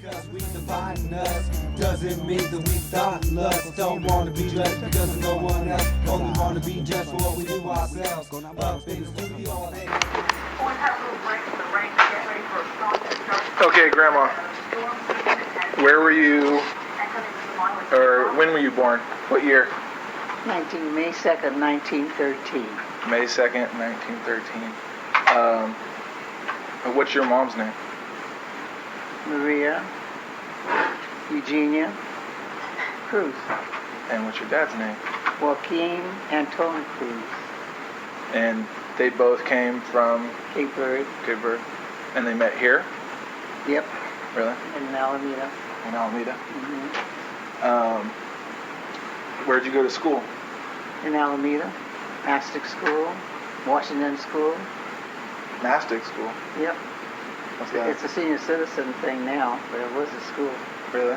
Because we the POTNUS doesn't mean that we thoughtless. Don't want to be judged because of no one else. Only want to be judged for what we do ourselves. Up in the studio all day. Okay, Grandma. Where were you, or when were you born? What year? May 2nd, 1913. May 2nd, 1913. What's your mom's name? Maria Eugenia Cruz. And what's your dad's name? Joaquin Anton Cruz. And they both came from Cape Verde. Cape Verde. And they met here? Yep. Really? In Alameda. In Alameda? Mm-hmm. Where'd you go to school? In Alameda. Mastic School. Washington School. Mastic school? Yep. What's that? It's a senior citizen thing now, but it was a school. Really?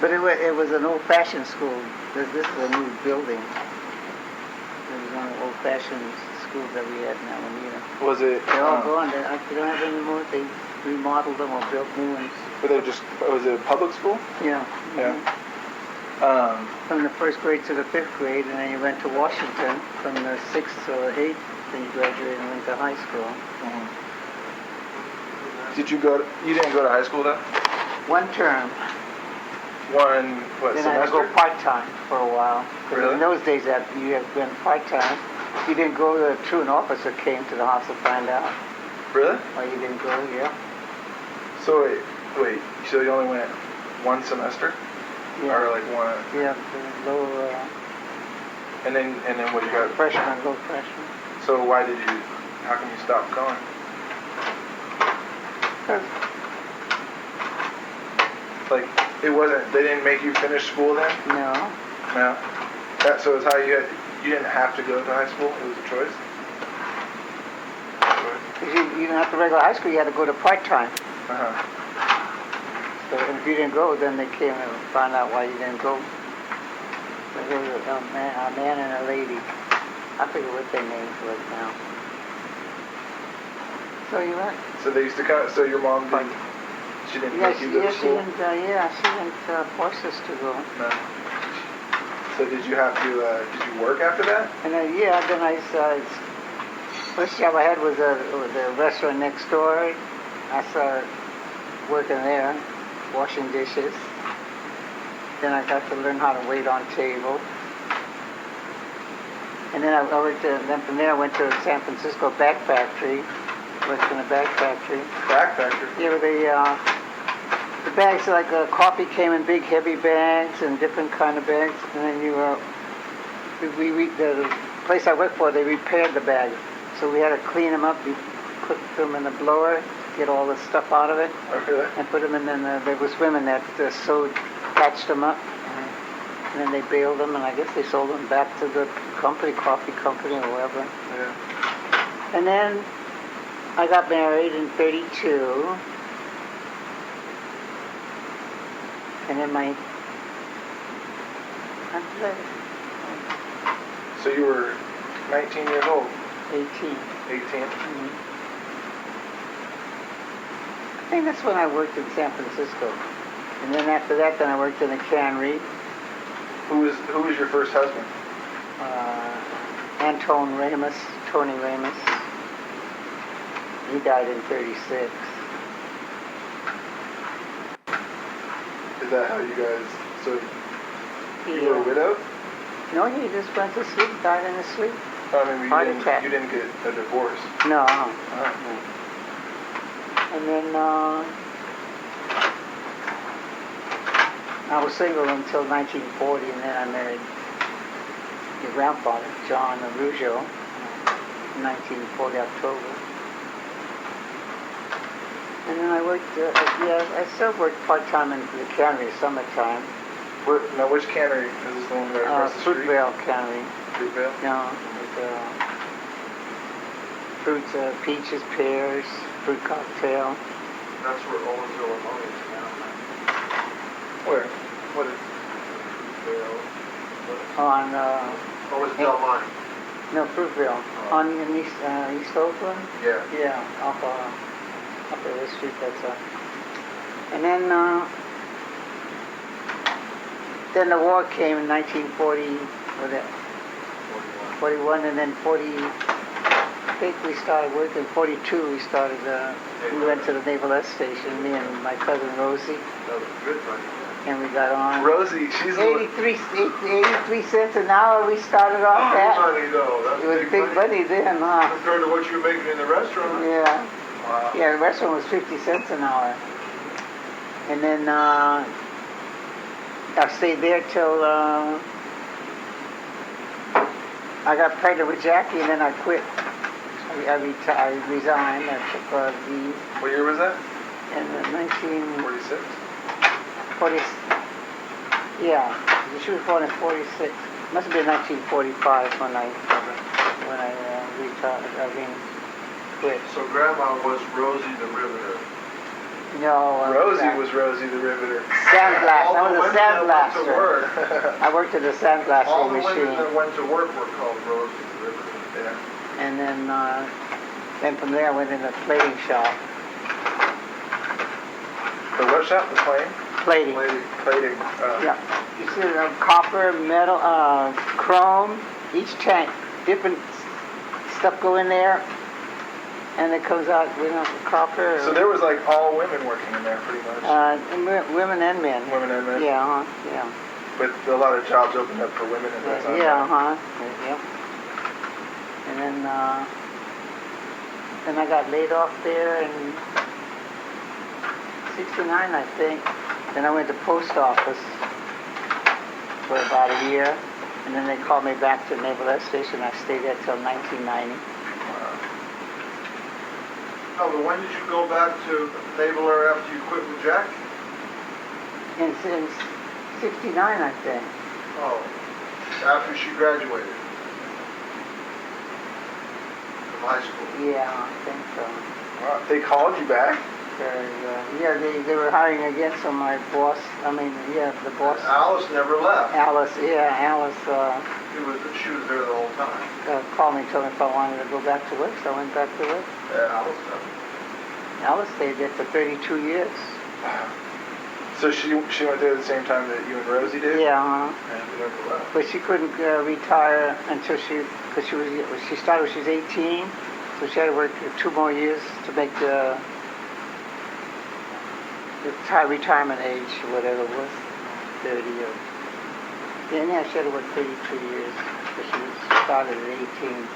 But it was an old-fashioned school. This is a new building. It was one of the old-fashioned schools that we had in Alameda. Was it? They're all gone. They don't have any more. They remodeled them or built new ones. Was it a public school? Yeah. Yeah. Mm-hmm. From the first grade to the 5th grade, and then you went to Washington from the 6th to the 8th. Then you graduated and went to high school. Mm-hmm. You didn't go to high school then? One term. Then Then semester? I had to go part-time for a while. Really? In those days, that you had been part-time. You didn't go to an officer came to the house to find out. Really? Why you didn't go, yeah. So wait, so you only went one semester? Yeah. Or like one? Yeah, the lower And then what you got? low freshman. So how come you stopped going? Like, they didn't make you finish school then? No. No? So it's how you didn't have to go to high school? It was a choice? You didn't have to regular high school, you had to go to part-time. Uh-huh. So if you didn't go, then they came and found out why you didn't go. There was a man and a lady. I forget what their names was now. So you went? So they used to come, so your mom didn't, she didn't make you go to school? She didn't force us to go. No. So did you work after that? And then I first job I had was a restaurant next door. I started working there, washing dishes. Then I got to learn how to wait on tables. And then I worked. Then from there I went to San Francisco bag factory. Worked in a bag factory. Bag factory? Yeah, the bags like coffee came in big heavy bags and different kind of bags. And then the place I worked for, they repaired the bags. So we had to clean them up. We put them in the blower, get all the stuff out of it, Okay. and put them in. And there was women that patched them up, and then they baled them, and I guess they sold them back to the coffee company or whatever. Yeah. And then I got married in 32, and then So you were 19 years old? 18. 18? Mm-hmm. I think that's when I worked in San Francisco. And then after that, I worked in a cannery. Who was your first husband? Tony Ramos. He died in 36. Is that how you guys, so you were widowed? No, he just went to sleep, died in his sleep. I mean, Heart attack. You didn't get a divorce? No. Uh-huh. And then I was single until 1940, and then I married your grandfather, John Araujo, in 1940 October. And then I worked, I still worked part-time in the cannery summertime. Now, which cannery? Is this the one right across the street? Fruitvale Cannery. Fruitvale? No, with fruits, peaches, pears, fruit cocktail. That's where Owensville and Monique is now. Where? What is On, Oh, it's Del Monte. no, Fruitvale. On in East Oakland? Yeah. Yeah, up the street, that's And then the war came in 1940, 41, and then 40, I think we started working, 42 we started, we went to the Naval Air Station, me and my cousin Rosie, That was good money. and we got on. Rosie, she's 83 cents an hour we started off at. Money though, It was that's big money then, huh? compared to what you were making in the restaurant. Yeah. Wow. Yeah, the restaurant was 50 cents an hour. And then I stayed there till I got pregnant with Jackie, and then I quit. I resigned. I took leave. What year was that? In 46? 40. Yeah, she was born in 46. Must have been 1945 when I retired. I mean, quit. So Grandma was Rosie the Riveter. No. Rosie was Rosie the Riveter. Sandblast. I All the was a women that went to sandblaster. work, I worked at a sandblasting all the machine. women that went to work were called Rosie the Riveter. Yeah. And then from there I went in a plating shop. The what shop? The plane? Plating. Plating. Yeah. You see copper, metal, chrome, each tank, different stuff go in there, and it comes out with copper. So there was like all women working in there pretty much. Women and men. Women and men. Yeah, yeah. But a lot of jobs opened up for women at that time. Yeah, yeah. And then I got laid off there in 69, I think. Then I went to post office for about a year, and then they called me back to Naval Air Station. I stayed there till 1990. No, but when did you go back to Naval Air after you quit with Jack? In 69, I think. Oh, after she graduated from high school. Yeah, I think so. Wow. They called you back? Yeah, they were hiring again, so my boss, the boss. Alice never left. Alice, She was there the whole time. called me and told me if I wanted to go back to work, so I went back to work. Yeah, Alice never. Alice stayed there for 32 years. Wow. So she went there at the same time that you and Rosie did? Yeah, And she never left. but she couldn't retire until because she started when she was 18, so she had to work 2 more years to make the retirement age, whatever it was, 30 or... Yeah, she had to work 32 years, because she started at 18.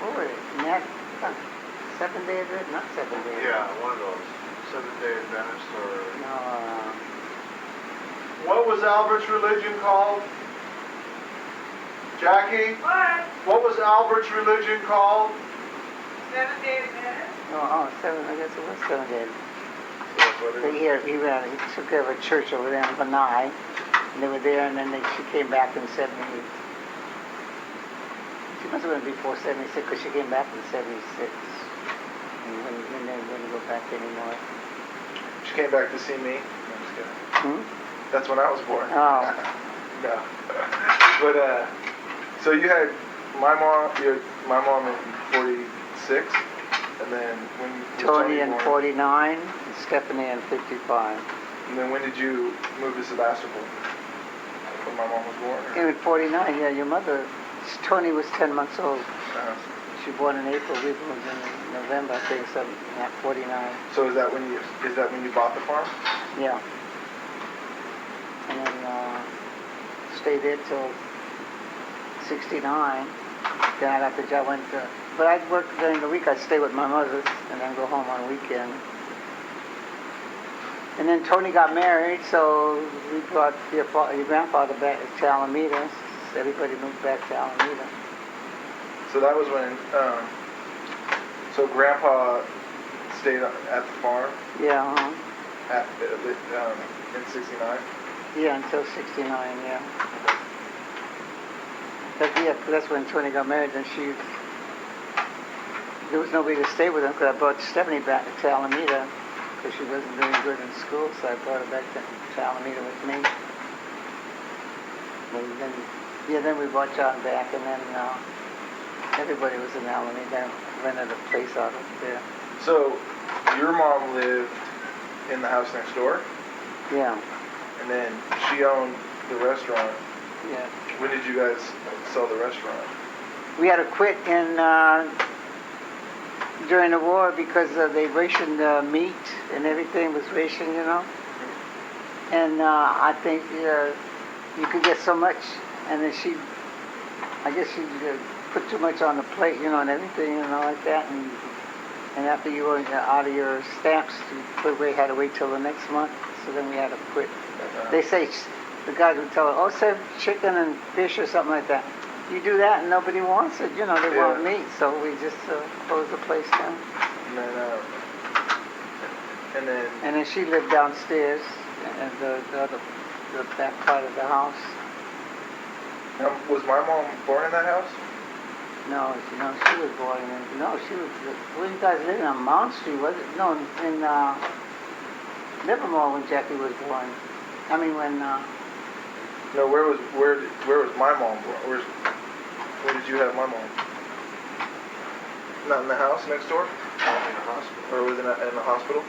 What were it? Seventh-day Adventist? Not Seventh-day. Yeah, one of those. Seventh-day Adventist or... No, What was Albert's religion called? Jackie? What was Albert's religion called? Seventh-day Adventist? I guess it was Seventh-day. So that's what it But is. he took care of a church over there in Lanai, and they were there, and then she came back in 70. She must have been before 76, because she came back in 76. And they wouldn't go back anymore. She came back to see me. No, I'm just kidding. That's when I was born. Oh. No. But, so you had my mom in 46, and then when was Tony in born? 49, and Stephanie in 55. And then when did you move to Sebastopol? When my mom was born? Or? In 49, yeah, your mother, Tony was 10 months old. She was born in April, we moved in November, I think, so at 49. So is that when you bought the farm? Yeah. And then stayed there till 69. Then I got the job, but I'd work during the week. I'd stay with my mother and then go home on weekend. And then Tony got married, so we brought your grandfather back to Alameda. Everybody moved back to Alameda. So that was when, so Grandpa stayed at the farm? Yeah, in 69? Yeah, until 69, yeah. But yeah, that's when Tony got married, and there was nobody to stay with him, because I brought Stephanie back to Alameda, because she wasn't doing good in school, so I brought her back to Alameda with me. And then we brought John back, and then everybody was in Alameda, rented a place out of there. So your mom lived in the house next door, Yeah, and then she owned the restaurant. yeah. When did you guys sell the restaurant? We had to quit during the war because they rationed meat and everything was rationed, you know. And I think you could get so much, and then I guess she put too much on the plate, you know, and everything, you know, like that. And after you were out of your stamps, we had to wait till the next month. So then we had to quit. They say, the guys would tell us, oh, serve chicken and fish or something like that. You do that and nobody wants it, you know, they want meat. So we just closed the place down. And then she lived downstairs in the back part of the house. Was my mom born in that house? No, she was born in, where you guys living on Mount Street, was it? No, in Livermore when Jackie was born. I mean when, No, where was my mom born? Where did you have my mom? Not in the house next door? In the hospital. Or was it in the hospital?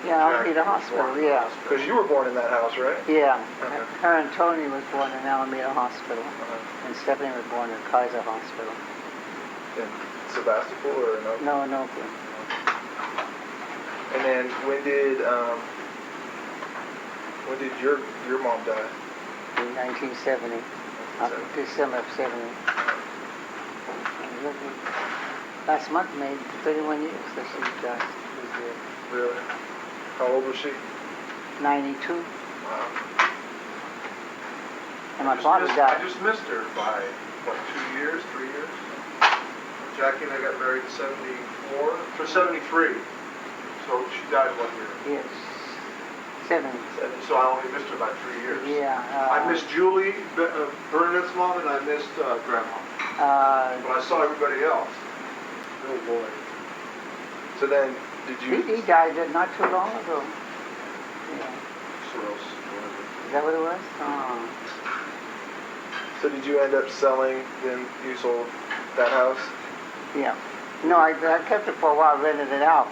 yeah, Alameda Hospital, yeah. Because you were born in that house, right? Yeah, Okay. her and Tony was born in Alameda Hospital, and Stephanie was born in Kaiser Hospital. In Sebastopol or no? No. And then when did your mom die? In 1970, December of 70. And last month made 31 years that she died. Really? How old was she? 92. Wow. And my father died. I just missed her by, 2 years, 3 years? Jackie and I got married in 74, so 73. So she died 1 year. Yes. 70. So I only missed her by 3 years. Yeah. I missed Julie, Bernadette's mom, and I missed Grandma. But I saw everybody else. Oh boy. So then, did you... He died not too long ago. Yeah. Cirrhosis. Is that what it was? Oh. So did you end up selling, then you sold that house? Yeah. No, I kept it for a while, rented it out.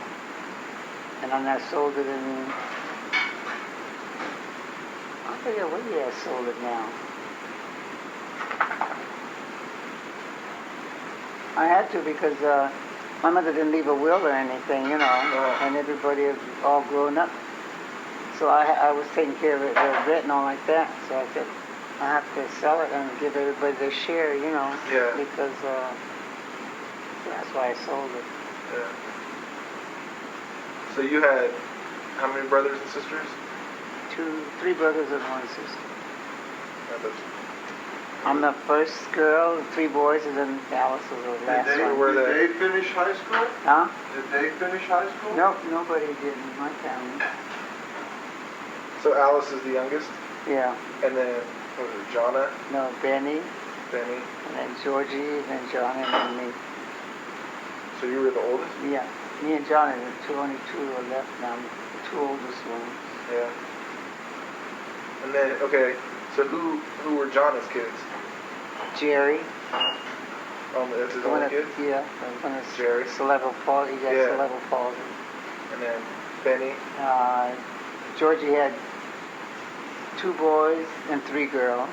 And then I sold it in... I forget what year I sold it now. I had to because my mother didn't leave a will or anything, you know, and everybody was all grown up. So I was taking care of it, rent and all like that. So I said, I have to sell it and give everybody their share, you know. Yeah. Because that's why I sold it. Yeah. So you had how many brothers and sisters? 3 brothers and 1 sister. Yeah, that's... I'm the first girl, 3 boys, and then Alice was the last one. Did they finish high school? Huh? Did they finish high school? Nope, nobody did in my family. So Alice is the youngest? Yeah. And then, what was it, Jonna? No, Benny, Benny? and then Georgie, and then John, and then me. So you were the oldest? Yeah. Me and John are the only 2 are left now. The 2 oldest ones. Yeah. And then, okay, so who were Jonna's kids? Jerry. That's his only kid? Yeah. The one that's Jerry. cerebral palsy. He got Yeah. cerebral palsy. And then Benny? Georgie had 2 boys and 3 girls.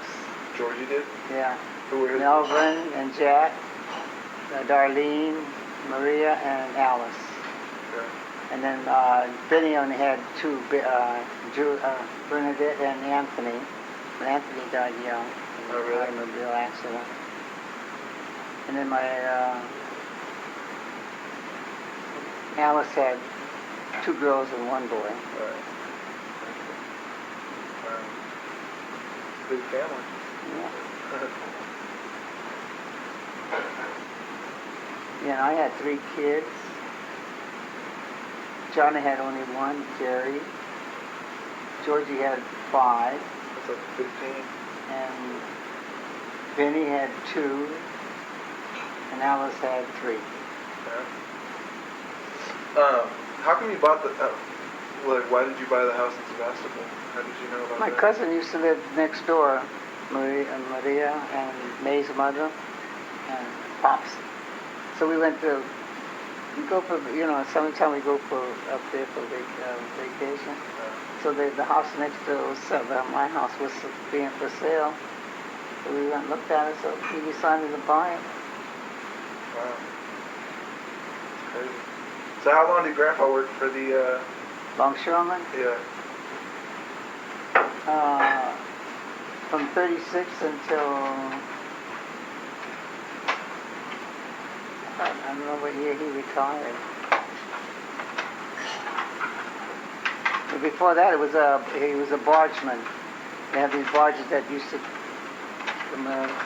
Georgie did? Yeah. Who were his? Melvin and Jack, Darlene, Maria, and Alice. Okay. And then Benny only had 2, Bernadette and Anthony. But Anthony died young in Oh, really? an automobile accident. And then my Alice had 2 girls and 1 boy. All right. Wow. Big family. Yeah. Yeah, and I had 3 kids. Johnny had only 1, Jerry. Georgie had 5. That's like 15. And Benny had 2. And Alice had 3. Yeah. How come you bought the... why did you buy the house in Sebastopol? How did you know about My that? cousin used to live next door, Maria and May's mother and Pops. So we went to We go for, summertime we go for up there for vacation. So the house next to my house was being for sale. So we went and looked at it, so we decided to buy it. Wow. That's crazy. So how long did Grandpa work for the, Longshoreman? yeah. From 36 until, I don't know what year he retired. But before that, he was a bargeman. They had these barges that used to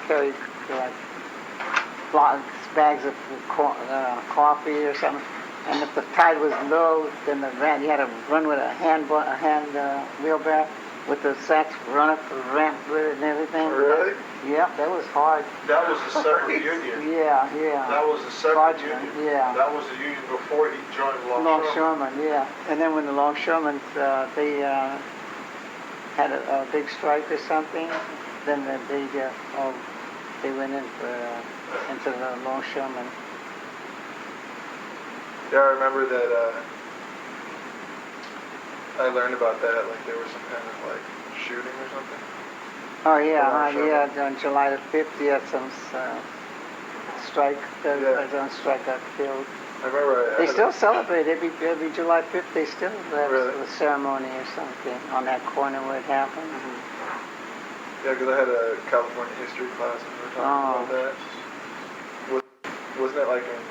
carry bags of coffee or something. And if the tide was low, then he had to run with a hand wheelbarrow with the sacks, run up the ramp with it and everything. Really? Yeah, that was hard. That was a separate union. Yeah. That was a separate Bargeman, union. yeah. That was the union before he joined Longshoreman. Longshoremen, yeah. And then when the longshoremen, they had a big strike or something, then they went into the longshoremen. Yeah, I remember that, I learned about that, like there was some kind of like shooting or something. Oh yeah, Longshoremen. on July the 5th, he had some strike. The guys on strike got killed. I remember They still celebrate every July 5th. They still have Really? a ceremony or something on that corner where it happened. Yeah, because I had a California history class and we were talking about that. Wasn't it like in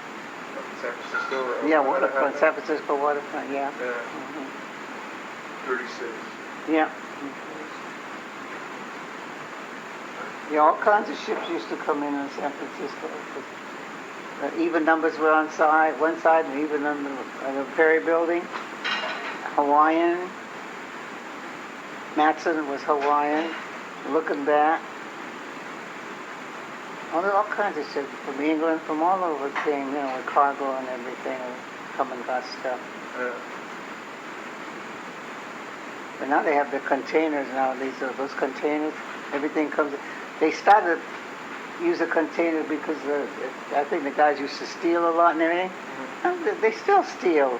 San Francisco? Or Yeah, Oakland that waterfront, happened? San Francisco waterfront, yeah. Yeah. 36. Yeah. Yeah, all kinds of ships used to come in San Francisco. Even numbers were on one side, and even on the Perry building. Hawaiian. Matson was Hawaiian. Looking back. All kinds of ships from England, from all over came, with cargo and everything, and come and got stuff. Yeah. But now they have the containers now. Those containers, everything comes. They started to use a container because I think the guys used to steal a lot and everything. And they still steal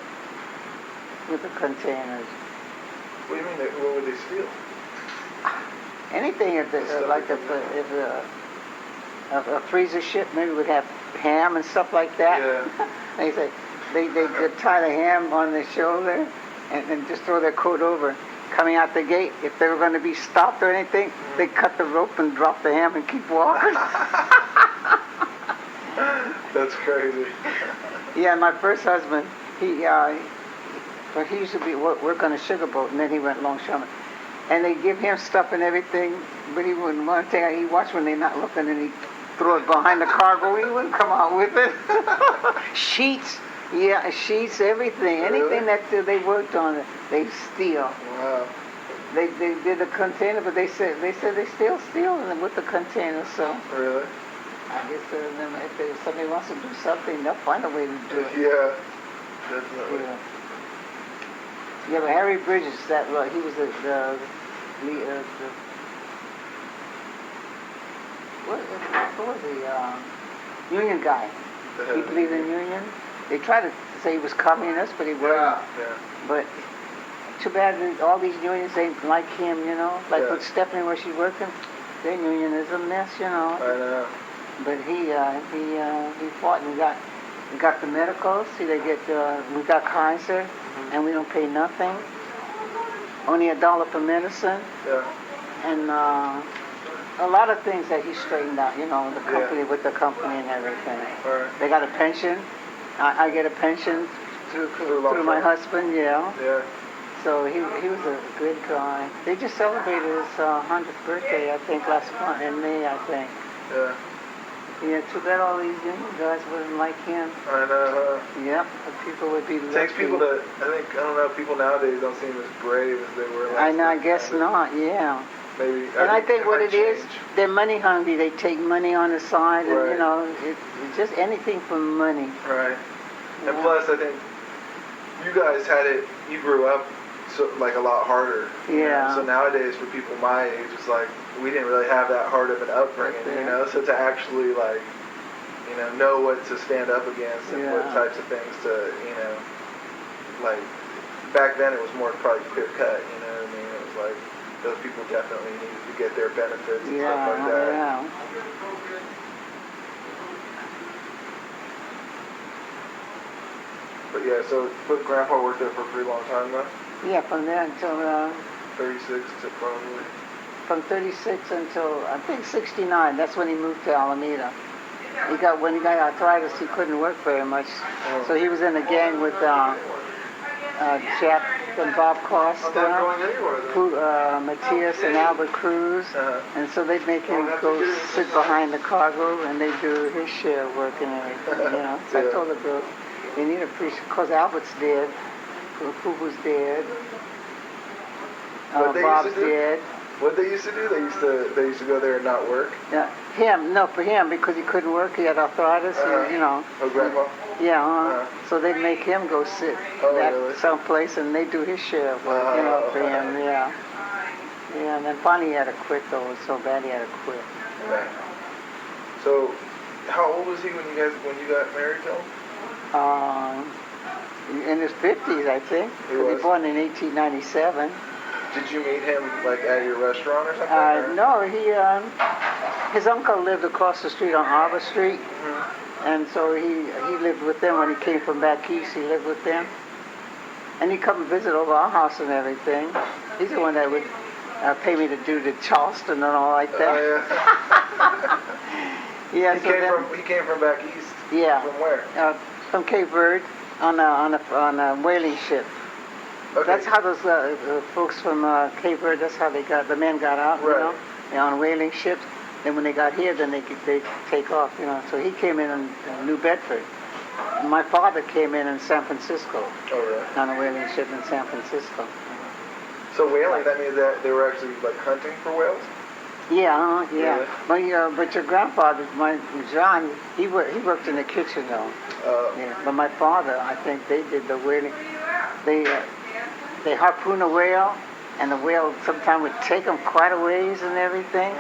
with the containers. What do you mean? What would they steal? Anything if a freezer ship maybe would have ham and stuff like that. Yeah. They say they tie the ham on their shoulder and just throw their coat over. Coming out the gate, if they were going to be stopped or anything, they cut the rope and drop the ham and keep walking. That's crazy. Yeah, my first husband, he used to be working on a sugar boat, and then he went longshoreman. And they give him stuff and everything, but he wouldn't want to take it. He watched when they're not looking, and he'd throw it behind the cargo. He wouldn't come out with it. Sheets. Yeah, sheets, everything. Really? Anything that they worked on, they steal. Wow. They did the container, but they said they still steal with the container. So Really? I guess if somebody wants to do something, they'll find a way to do it. Yeah. Definitely. Yeah. Yeah, but Harry Bridges, he was what was the union guy? He believed in union. They tried to say he was communist, but he wasn't. Yeah. But too bad that all these unions ain't like him, Like Yeah. with Stephanie where she's working, their union is a mess, I know. But he fought and we got the medicals. See, we got Kaiser, and we don't pay nothing. Only $1 per medicine, Yeah. and a lot of things that he straightened out. The company with the company and everything. All right. They got a pension. I get a pension through my husband. Yeah. Yeah. So he was a good guy. They just celebrated his 100th birthday, I think, last month in May, I think. Yeah. Yeah, too bad all these union guys wouldn't like him. I know. Yep, the people would be It takes lucky. people to, I don't know, people nowadays don't seem as brave as they were last I guess not, yeah. Maybe. And I think what might it is, change. they're money hungry. They take money on the side, and Right. it's just anything for money. Right. And Yeah. plus, I think you guys you grew up a lot harder. Yeah. So nowadays, for people my age, it's like we didn't really have that hard of an upbringing, Yeah. So to actually know what to stand up against and what Yeah. types of things to, like, back then it was more probably clear cut, you know what I mean? It was like, those people definitely needed to get their benefits and stuff like that. Yeah. But yeah, but Grandpa worked there for a pretty long time though? Yeah, from there until, 36 to probably. from 36 until, I think 69. That's when he moved to Alameda. When he got arthritis, he couldn't work very much. So he was in a gang with Jack and Bob I'm not Costa, going anywhere then. Matthias and Albert Cruz. And so they'd make him go sit behind the cargo, and they'd do his share of work and everything, So I told the girl, you need to appreciate, because Albert's dead, Fubu's dead, What they used Bob's to do? dead. What they used to do? They used to go there and not work? Yeah, for him, because he couldn't work, he had arthritis, Oh, Grandpa? Yeah, so they'd make him go sit really? someplace, and they'd do his share of work, for him, Yeah, and then finally he had to quit, though. It was so bad he had to quit. Yeah. So, how old was he when you got married to him? In his 50s, I think. He was was? born in 1897. Did you meet him like at your restaurant or something? Or? No, his uncle lived across the street on Arbor Street, and so he lived with them when he came from back east. He lived with them, and he'd come and visit over our house and everything. He's the one that would pay me to do the Charleston and all like that. Yeah. He came from back east. Yeah. From where? From Cape Verde on a whaling ship. Okay. That's how those folks from Cape Verde, that's how the men got out, Right. on whaling ships. Then when they got here, then they take off, So he came in New Bedford. My father came in San Francisco, Oh, really? on a whaling ship in San Francisco. So whaling, that means that they were actually like hunting for whales? Yeah. Yeah. But your grandfather, John, he worked in the kitchen though. Yeah. But my father, I think they did the whaling. They harpoon a whale, and the whale sometimes would take them quite a ways and everything.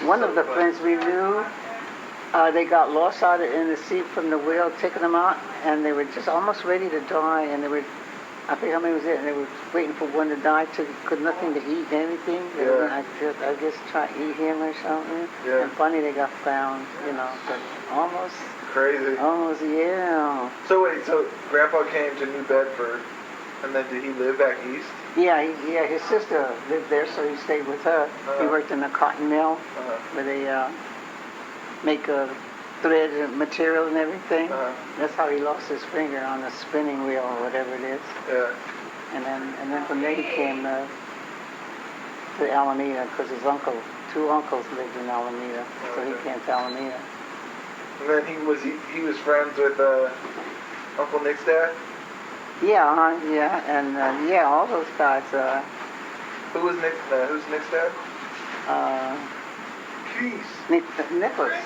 One of the friends we knew, they got lost out in the sea from the whale taking them out, and they were just almost ready to die, and they were, I forget how many was it, and they were waiting for one to die, could nothing to eat, anything. They were gonna, I guess try to eat him or something. Yeah. And finally they got found, but almost, Crazy. yeah. So wait, so Grandpa came to New Bedford, and then did he live back east? Yeah, his sister lived there, so he stayed with her. He worked in a cotton mill where they make thread and material and everything. That's how he lost his finger on the spinning wheel or whatever it is. Yeah. And then from there he came to Alameda because his two uncles lived in Alameda, so he came to Alameda. And then he was friends with Uncle Nick's dad? Yeah, and all those guys. Who was Nick? Who's Nick's dad? Nicholas.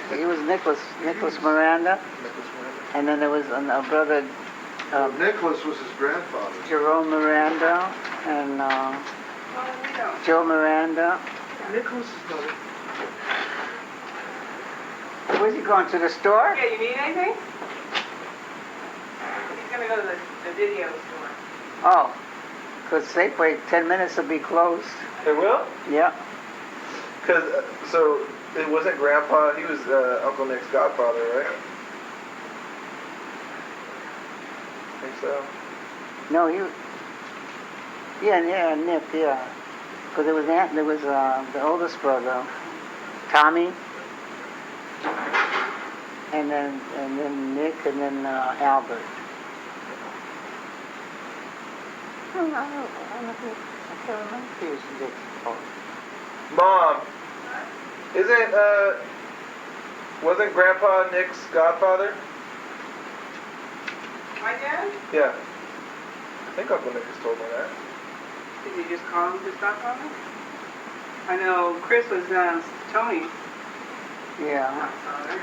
He was Nicholas Miranda. And then there was a brother, Nicholas was his grandfather. Jerome Miranda, and Joe Miranda. Nicholas is not it. Where's he going, to the store? Yeah, you need anything? He's gonna go to the video store. Oh, because Safeway, 10 minutes will be closed. It will? Yeah. Because, so, it wasn't Grandpa, he was Uncle Nick's godfather, right? I think so. No, Nick, yeah. Because there was the oldest brother, Tommy, and then Nick, and then Albert. I can't remember if he was Nick's father. Mom, wasn't Grandpa Nick's godfather? My dad? Yeah. I think Uncle Nick has told me that. Did you just call him his godfather? I know Chris was Tony's Yeah. godfather.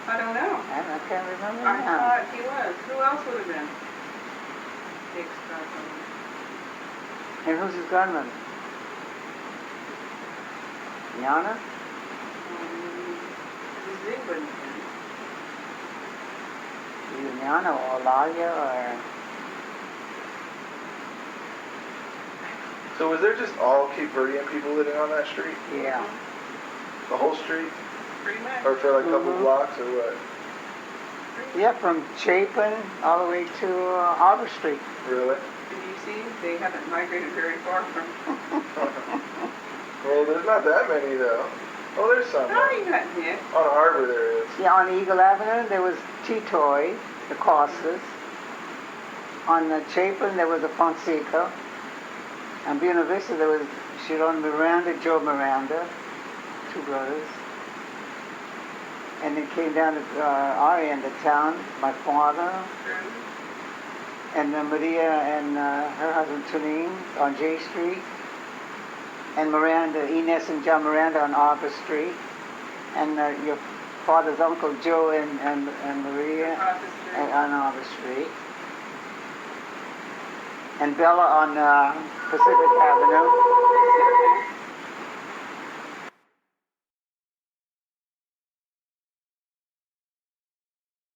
I don't know. I can't remember I now. thought he was. Who else would have been? Nick's godfather. And who's his gunman? Yana? Who's England? Uniana or Olalia or... So was there just all Cape Verdean people living on that street? Yeah. The whole street? Pretty much. Or for like a couple Mhm. blocks or what? Yeah, from Chapin all the way to Arbor Street. Really? Did you see? They haven't migrated very far from. Well, there's not that many though. Oh, there's some. No, you got Nick. On Arbor there is. Yeah, on Eagle Avenue there was T-Toy, the Costas. On Chapin there was a Fonseca. On Buena Vista there was Sharon Miranda, Joe Miranda, two brothers. And it came down to our end of town, my father, and Maria and her husband Tulin on J Street, and Miranda, Ines and John Miranda on Arbor Street, and your father's uncle Joe and Maria on Arbor Street, and Bella on Pacific Avenue.